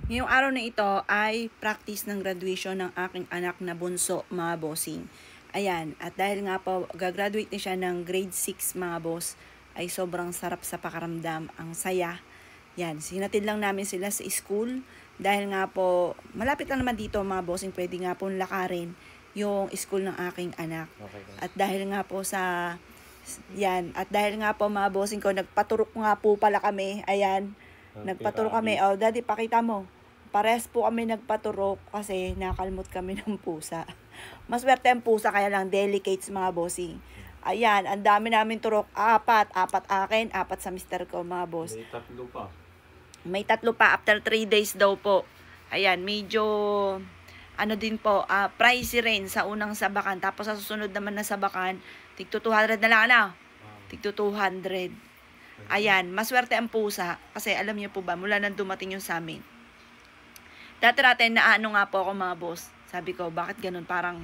Ngayong araw na ito ay practice ng graduation ng aking anak na bunso, mga bossing. Ayan, at dahil nga po gagraduate na siya ng grade 6, mga boss, ay sobrang sarap sa pakaramdam, ang saya. Yan, sinatid lang namin sila sa school dahil nga po malapit lang naman dito, mga bossing, pwede nga po lakarin yung school ng aking anak. Okay. At dahil nga po sa at dahil nga po, mga bossing ko, nagpaturok nga po pala kami. Ayan, nagpaturok kami. Oh, daddy, pakita mo. Pares po kami nagpaturok kasi nakalmot kami ng pusa. Maswerte ang pusa, kaya lang delicates, mga bossing. Ayan, ang dami namin turok. Apat akin, apat sa mister ko, mga boss. May tatlo pa. May tatlo pa after 3 days daw po. Ayan, medyo ano din po, pricey rin sa unang sabakan. Tapos sa susunod naman na sabakan, tigto 200 na lang, ano? Tigto 200. Ayan, maswerte ang pusa. Kasi alam niyo po ba, mula nang dumating yung sa amin. Dati na ano nga po ako, mga boss. Sabi ko, bakit ganun? Parang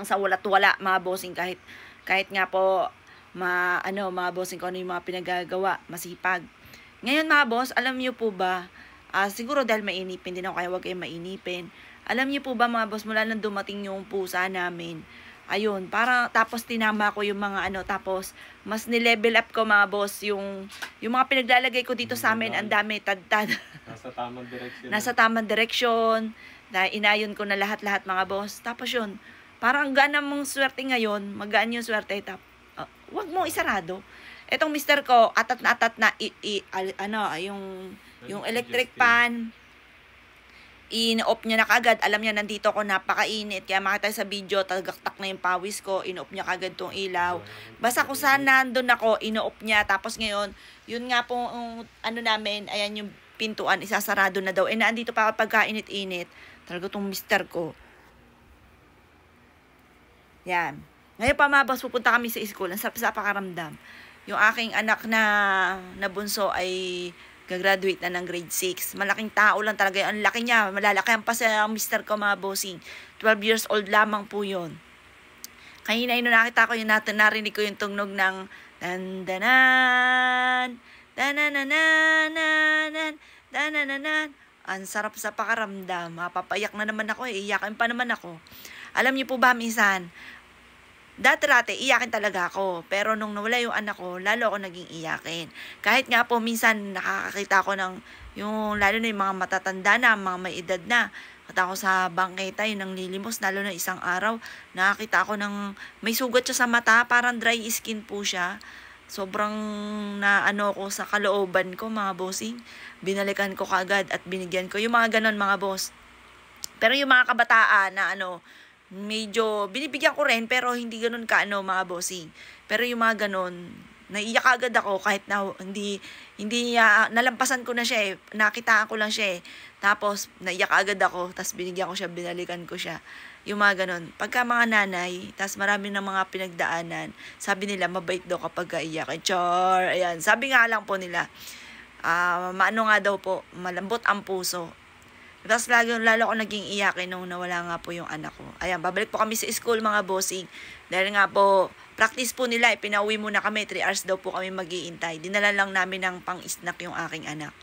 sa walat-wala, mga bossing. Kahit nga po, mga bossing ko ano yung mga pinagagawa, masipag. Ngayon, mga boss, alam niyo po ba, siguro dahil mainipin din ako, kaya huwag kayong mainipin. Alam niyo po ba, mga boss, mula nang dumating yung pusa namin, ayun, tapos tinama ko yung mga tapos mas ni-level up ko, mga boss, yung mga pinaglalagay ko dito sa amin, ang dami, tad-tad. Nasa tamang direksyon. Nasa tamang direksyon, inayon ko na lahat-lahat, mga boss. Tapos yun, parang gana mong swerte ngayon, magaan yung swerte, wag mo isarado. Etong mister ko, atat na yung electric pan, in-off niya na kagad. Alam niya nandito ako, napakainit. Kaya makita sa video, tagaktak na yung pawis ko. In-off niya kagad tong ilaw. Basta kung saan nandun ako, in-off niya. Tapos ngayon, yun nga po, namin, ayan yung pintuan, isasarado na daw. Naandito pa ako pagkainit-init. Talaga tong mister ko. Yan. Ngayon pa, mga boss, pupunta kami sa school. Ang sarap sa pakaramdam. Yung aking anak na bunso ay gagraduate na ng grade 6. Malaking tao lang talaga. Ang laki niya. Malalakihan pa sa mister ko, mga bossing. 12 years old lamang po yun. Kanina yun nakita ko yung narinig ko yung tugnog ng dandanan, dananananan, danananan. Ang sarap sa pakaramdam. Mapapayak na naman ako. Iyakin pa naman ako. Alam niyo po ba, minsan, dati iyakin talaga ako. Pero nung nawala yung anak ko, lalo ako naging iyakin. Kahit nga po minsan nakakakita ko ng lalo na yung mga matatanda na, mga may edad na. At ako sa bangketa, yung nang lilimos, lalo na isang araw, nakakita ako ng may sugat siya sa mata, parang dry skin po siya. Sobrang ko sa kalooban ko, mga bossing. Binalikan ko kagad at binigyan ko. Yung mga ganon, mga boss. Pero yung mga kabataan na medyo binibigyan ko rin pero hindi ganoon mga bossing. Pero yung mga ganoon, naiyak agad ako kahit na hindi nalampasan ko na siya nakitaan ko lang siya Tapos naiyak agad ako, tapos binigyan ko siya, binalikan ko siya. Yung mga ganoon. Pagka mga nanay, tapos marami ng mga pinagdaanan, sabi nila mabait daw kapag iyak. Char, ayan. Sabi nga lang po nila, nga daw po, malambot ang puso. Tapos lalo ako naging iyakin nung nawala nga po yung anak ko. Ayan, babalik po kami sa school, mga bossing. Dahil nga po, practice po nila, pinauwi muna kami, 3 hours daw po kami mag-iintay. Dinala lang namin ng pang-snack yung aking anak.